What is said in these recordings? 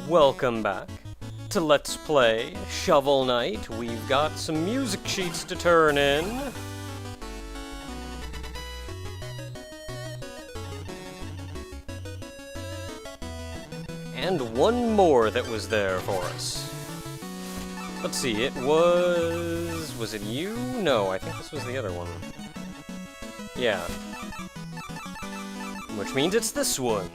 Welcome back to Let's Play Shovel Knight. We've got some music sheets to turn in. And one more that was there for us. Let's see, it was... Was it you? No, I think this was the other one. Yeah. Which means it's this one.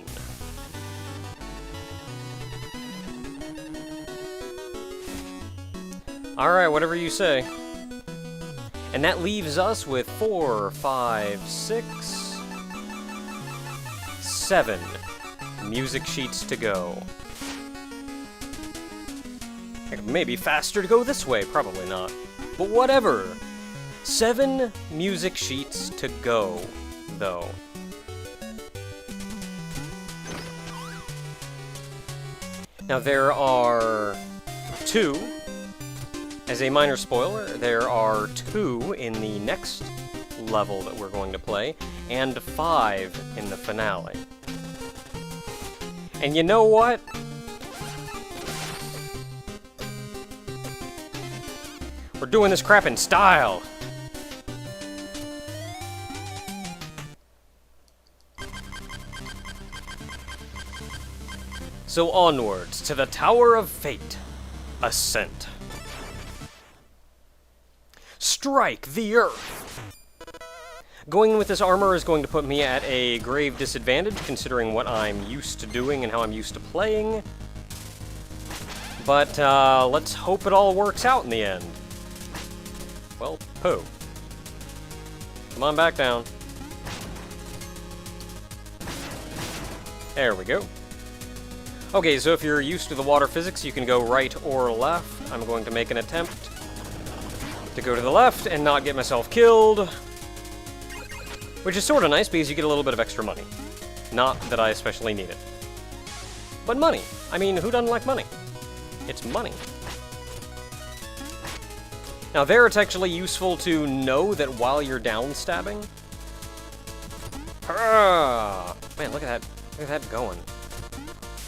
Alright, whatever you say. And that leaves us with 4, 5, 6, 7 music sheets to go. Maybe faster to go this way, probably not. But whatever. 7 music sheets to go, though. Now there are 2. As a minor spoiler, there are 2 in the next level that we're going to play, and 5 in the finale. And you know what? We're doing this crap in style! So onwards to the Tower of Fate, Ascent. Strike the earth! Going in with this armor is going to put me at a grave disadvantage, considering what I'm used to doing and how I'm used to playing. But, let's hope it all works out in the end. Well, poo. Come on back down. There we go. Okay, so if you're used to the water physics, you can go right or left. I'm going to make an attempt to go to the left and not get myself killed. Which is sort of nice because you get a little bit of extra money. Not that I especially need it. But money. I mean, who doesn't like money? It's money. Now there it's actually useful to know that while you're down stabbing... Man, look at that. Look at that going.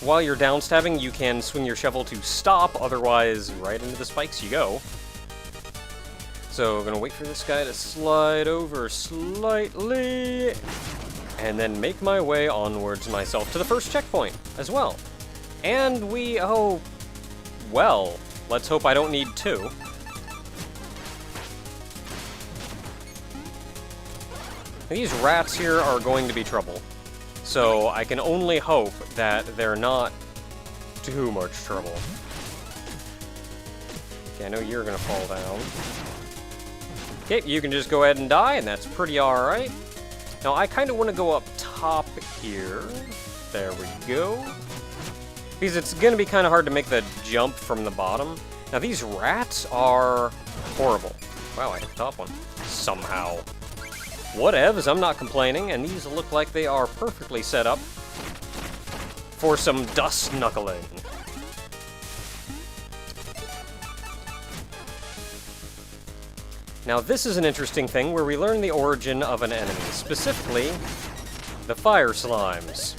While you're down stabbing, you can swing your shovel to stop, otherwise right into the spikes you go. So, I'm gonna wait for this guy to slide over slightly, and then make my way onwards myself to the first checkpoint as well. And we, oh, well, let's hope I don't need 2. These rats here are going to be trouble, so I can only hope that they're not too much trouble. Okay, I know you're gonna fall down. Okay, you can just go ahead and die, and that's pretty alright. Now, I kind of want to go up top here. There we go. Because it's going to be kind of hard to make the jump from the bottom. Now, these rats are horrible. Wow, I hit the top one. Somehow. Whatevs, I'm not complaining, and these look like they are perfectly set up for some dust knuckling. Now this is an interesting thing where we learn the origin of an enemy, specifically the fire slimes.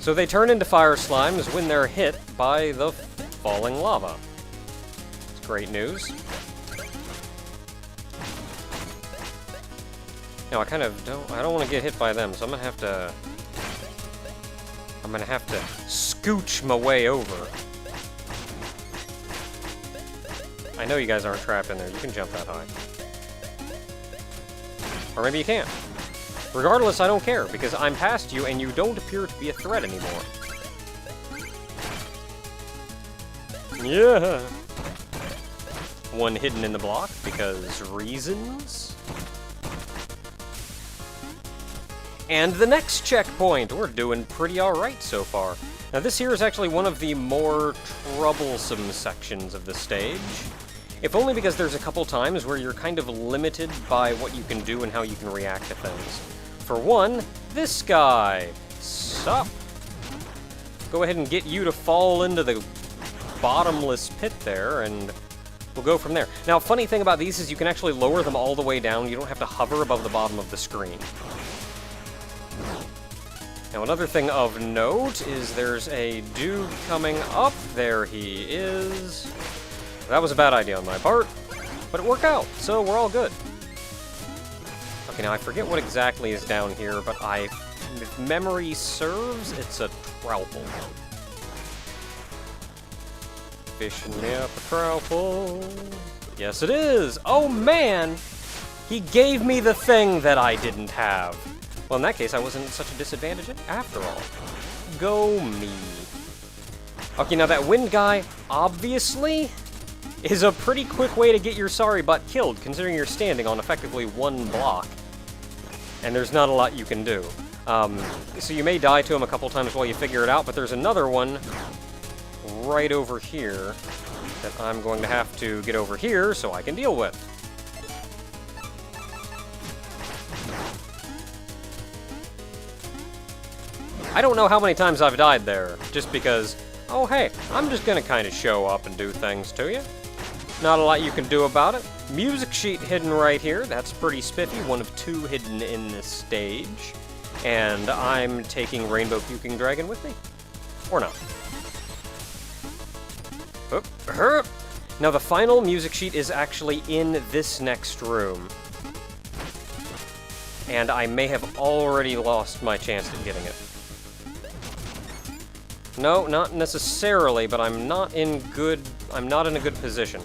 So they turn into fire slimes when they're hit by the falling lava. It's great news. Now I don't want to get hit by them, so I'm gonna have to scooch my way over. I know you guys aren't trapped in there. You can jump that high. Or maybe you can't. Regardless, I don't care, because I'm past you and you don't appear to be a threat anymore. Yeah! One hidden in the block, because reasons. And the next checkpoint! We're doing pretty alright so far. Now this here is actually one of the more troublesome sections of the stage. If only because there's a couple times where you're kind of limited by what you can do and how you can react to things. For one, this guy. Sup? Go ahead and get you to fall into the bottomless pit there, and we'll go from there. Now, funny thing about these is you can actually lower them all the way down. You don't have to hover above the bottom of the screen. Now, another thing of note is there's a dude coming up. There he is. That was a bad idea on my part, but it worked out, so we're all good. Okay, now I forget what exactly is down here, but if memory serves, it's a Troupple. Fishing me up a Troupple. Yes, it is! Oh, man! He gave me the thing that I didn't have. Well, in that case, I wasn't at such a disadvantage after all. Go me. Okay, now that wind guy, obviously, is a pretty quick way to get your sorry butt killed, considering you're standing on effectively one block. And there's not a lot you can do. So you may die to him a couple times while you figure it out, but there's another one right over here that I'm going to have to get over here so I can deal with. I don't know how many times I've died there, just because, oh hey, I'm just gonna kind of show up and do things to you. Not a lot you can do about it. Music sheet hidden right here, that's pretty spiffy, one of 2 hidden in this stage. And I'm taking Rainbow Puking Dragon with me. Or not. Now the final music sheet is actually in this next room. And I may have already lost my chance at getting it. No, not necessarily, but I'm not in a good position.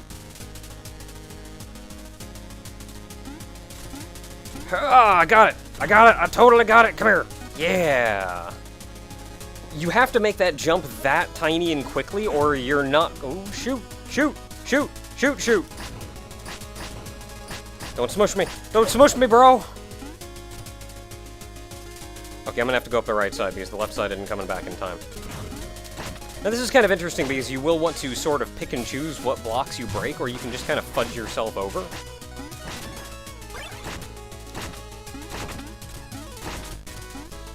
Ah, I got it! I got it! I totally got it! Come here! Yeah! You have to make that jump that tiny and quickly, or you're not... Oh, shoot! Shoot! Shoot! Shoot! Shoot! Don't smush me! Don't smush me, bro! Okay, I'm gonna have to go up the right side, because the left side isn't coming back in time. Now this is kind of interesting, because you will want to sort of pick and choose what blocks you break, or you can just kind of fudge yourself over.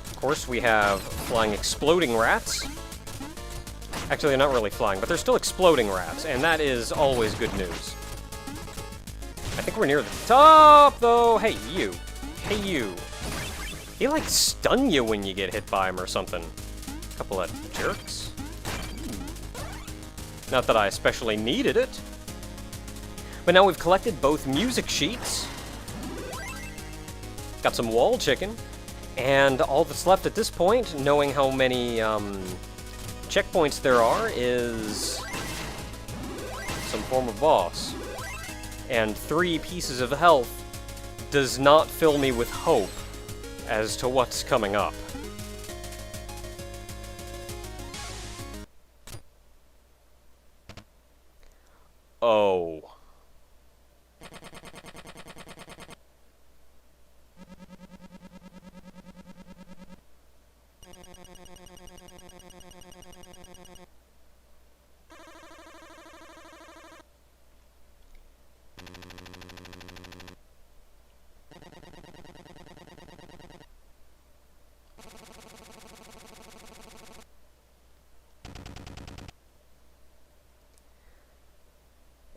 Of course, we have flying exploding rats. Actually, they're not really flying, but they're still exploding rats, and that is always good news. I think we're near the top, though. Hey, you. Hey, you. He, like, stun you when you get hit by him or something. Couple of jerks. Not that I especially needed it. But now we've collected both music sheets. Got some wall chicken. And all that's left at this point, knowing how many checkpoints there are, is some form of boss. And 3 pieces of health does not fill me with hope as to what's coming up. Oh.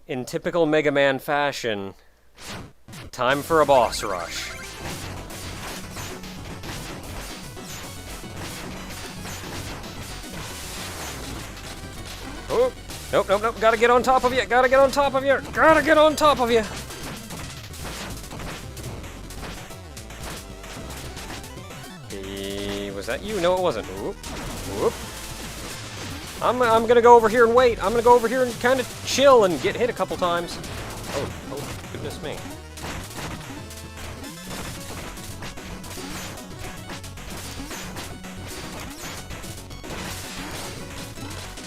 In typical Mega Man fashion, time for a boss rush. Oh, nope, nope, nope, gotta get on top of you, gotta get on top of you, gotta get on top of you! Was that you? No, it wasn't. Whoop, whoop. I'm gonna go over here and wait. I'm gonna go over here and kind of chill and get hit a couple times. Oh, goodness me.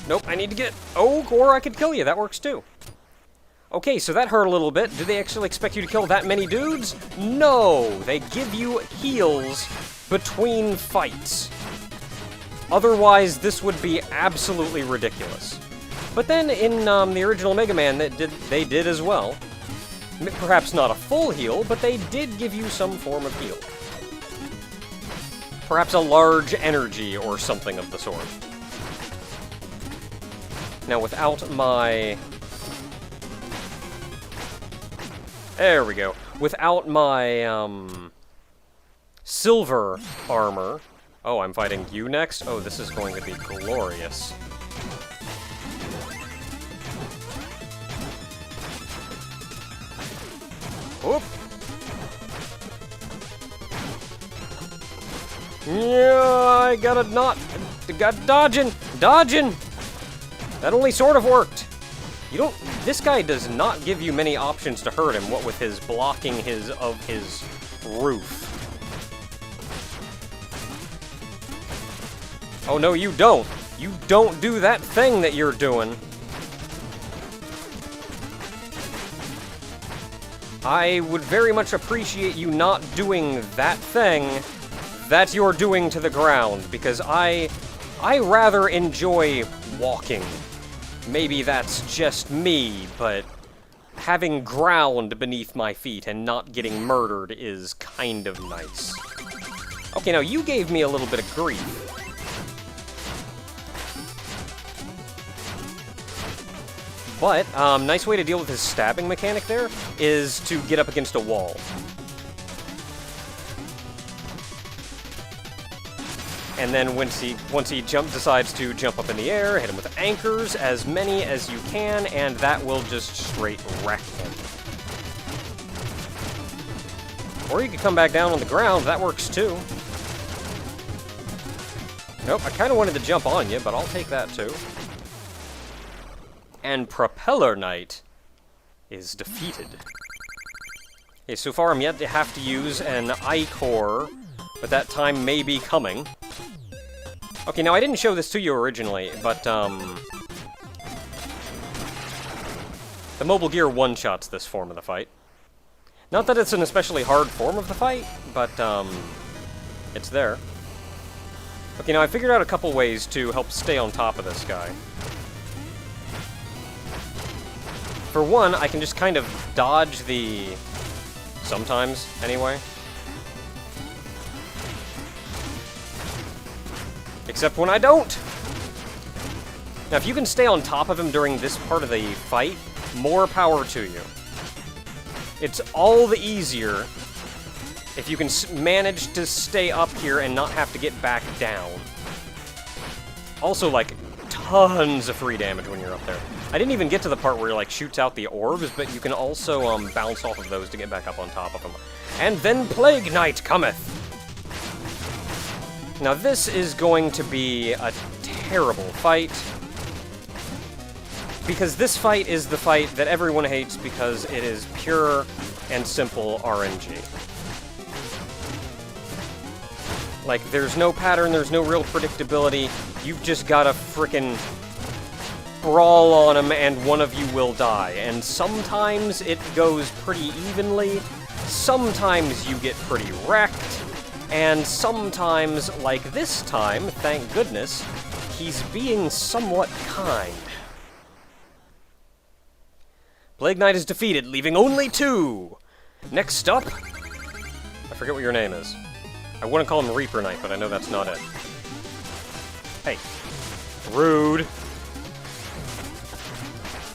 Nope, I need to get... Oh, or I could kill you. That works too. Okay, so that hurt a little bit. Do they actually expect you to kill that many dudes? No! They give you heals between fights. Otherwise, this would be absolutely ridiculous. But then, in the original Mega Man, they did as well. Perhaps not a full heal, but they did give you some form of heal. Perhaps a large energy or something of the sort. Now, without my... There we go. Without my, silver armor, Oh, I'm fighting you next? Oh, this is going to be glorious. Whoop! Yeah, I gotta not... Got dodging! Dodging! That only sort of worked. You don't... This guy does not give you many options to hurt him, what with his blocking of his roof. Oh, no, you don't. You don't do that thing that you're doing. I would very much appreciate you not doing that thing that you're doing to the ground, because I rather enjoy walking. Maybe that's just me, but having ground beneath my feet and not getting murdered is kind of nice. Okay, now you gave me a little bit of grief. But, nice way to deal with his stabbing mechanic there is to get up against a wall. And then once he decides to jump up in the air, hit him with anchors, as many as you can, and that will just straight wreck him. Or you could come back down on the ground, that works too. Nope, I kind of wanted to jump on you, but I'll take that too. And Propeller Knight is defeated. Okay, so far I'm yet to have to use an Ichor, but that time may be coming. Okay, now I didn't show this to you originally, but the Mobile Gear one-shots this form of the fight. Not that it's an especially hard form of the fight, but it's there. Okay, now I figured out a couple ways to help stay on top of this guy. For one, I can just kind of dodge the... sometimes, anyway. Except when I don't! Now, if you can stay on top of him during this part of the fight, more power to you. It's all the easier if you can manage to stay up here and not have to get back down. Also, like, tons of free damage when you're up there. I didn't even get to the part where he, like, shoots out the orbs, but you can also, bounce off of those to get back up on top of them. And then Plague Knight cometh! Now, this is going to be a terrible fight, because this fight is the fight that everyone hates because it is pure and simple RNG. Like, there's no pattern, there's no real predictability, you've just gotta frickin' brawl on him and one of you will die. And sometimes it goes pretty evenly, sometimes you get pretty wrecked, and sometimes, like this time, thank goodness, he's being somewhat kind. Plague Knight is defeated, leaving only 2! Next up... I forget what your name is. I want to call him Reaper Knight, but I know that's not it. Hey. Rude.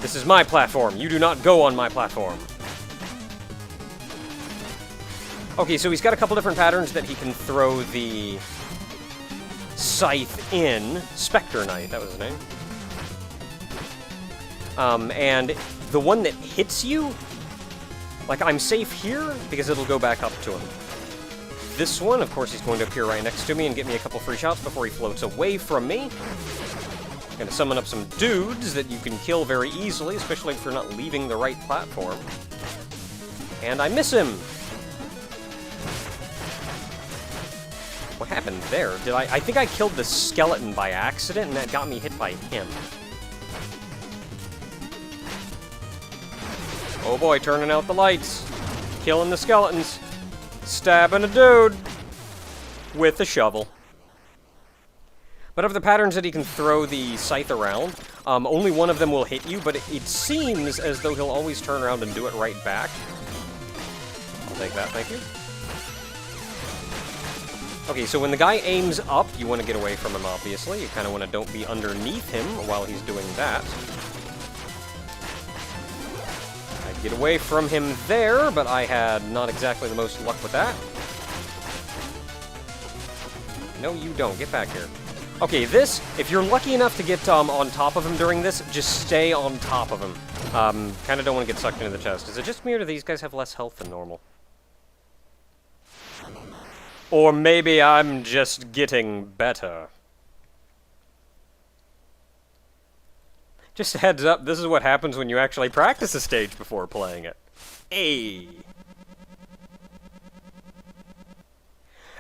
This is my platform. You do not go on my platform. Okay, so he's got a couple different patterns that he can throw the scythe in. Spectre Knight, that was his name. And the one that hits you, like, I'm safe here because it'll go back up to him. This one, of course, he's going to appear right next to me and get me a couple free shots before he floats away from me. Gonna summon up some dudes that you can kill very easily, especially if you're not leaving the right platform. And I miss him! What happened there? I think I killed the skeleton by accident, and that got me hit by him. Oh boy, turning out the lights. Killing the skeletons. Stabbing a dude. With a shovel. But of the patterns that he can throw the scythe around, only one of them will hit you, but it seems as though he'll always turn around and do it right back. I'll take that, thank you. Okay, so when the guy aims up, you want to get away from him, obviously. You kind of want to don't be underneath him while he's doing that. I'd get away from him there, but I had not exactly the most luck with that. No, you don't. Get back here. Okay, this, if you're lucky enough to get on top of him during this, just stay on top of him. Kind of don't want to get sucked into the chest. Is it just me, or do these guys have less health than normal? Or maybe I'm just getting better. Just a heads up, this is what happens when you actually practice a stage before playing it. Hey!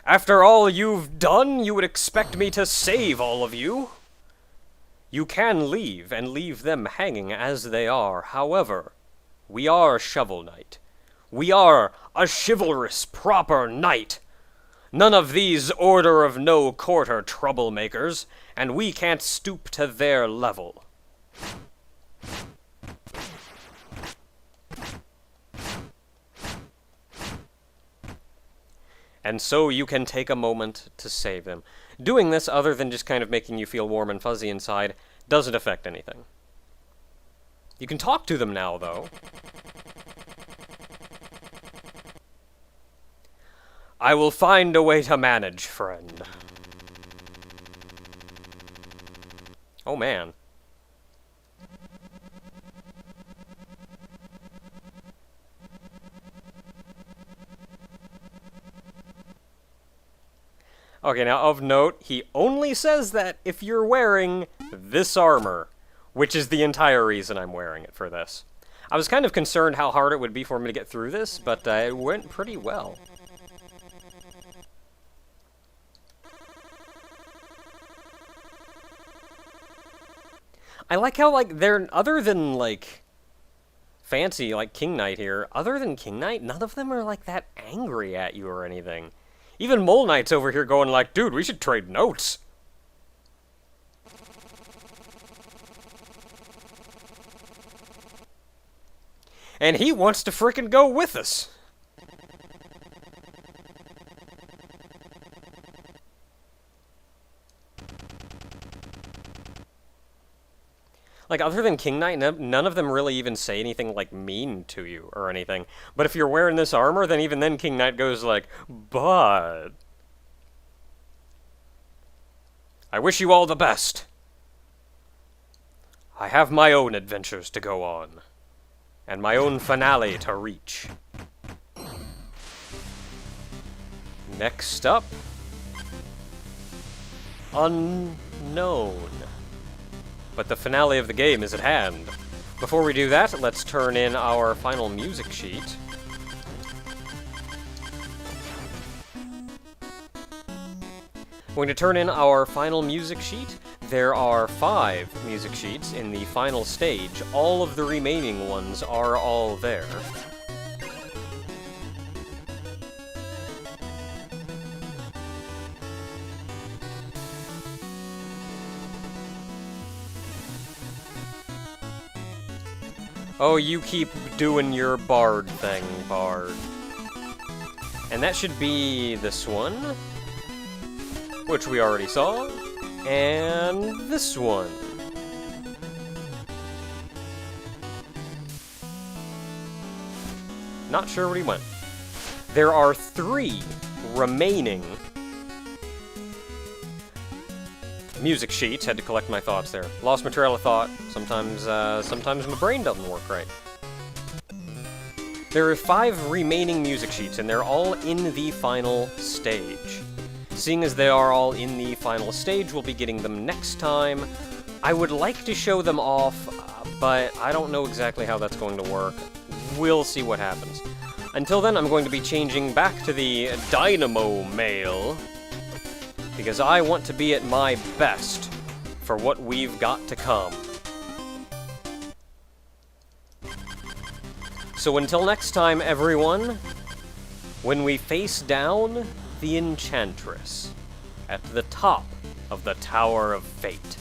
After all you've done, you would expect me to save all of you. You can leave, and leave them hanging as they are. However, we are Shovel Knight. We are a chivalrous, proper knight. None of these Order of No Quarter troublemakers, and we can't stoop to their level. And so you can take a moment to save them. Doing this, other than just kind of making you feel warm and fuzzy inside, doesn't affect anything. You can talk to them now, though. I will find a way to manage, friend. Oh, man. Okay, now of note, he only says that if you're wearing this armor, which is the entire reason I'm wearing it for this. I was kind of concerned how hard it would be for me to get through this, but it went pretty well. I like how, like, they're, other than, like, fancy, like King Knight here, other than King Knight, none of them are, like, that angry at you or anything. Even Mole Knight's over here going like, dude, we should trade notes. And he wants to frickin' go with us. Like, other than King Knight, none of them really even say anything, like, mean to you or anything. But if you're wearing this armor, then even then King Knight goes like, but... I wish you all the best. I have my own adventures to go on. And my own finale to reach. Next up... Unknown. But the finale of the game is at hand. Before we do that, let's turn in our final music sheet. We're going to turn in our final music sheet. There are 5 music sheets in the final stage. All of the remaining ones are all there. Oh, you keep doing your bard thing, bard. And that should be this one, which we already saw, and this one. Not sure where he went. There are 3 remaining music sheets. Had to collect my thoughts there. Lost my trail of thought. Sometimes my brain doesn't work right. There are 5 remaining music sheets, and they're all in the final stage. Seeing as they are all in the final stage, we'll be getting them next time. I would like to show them off, but I don't know exactly how that's going to work. We'll see what happens. Until then, I'm going to be changing back to the Dynamo Male, because I want to be at my best for what we've got to come. So until next time, everyone, when we face down the Enchantress at the top of the Tower of Fate.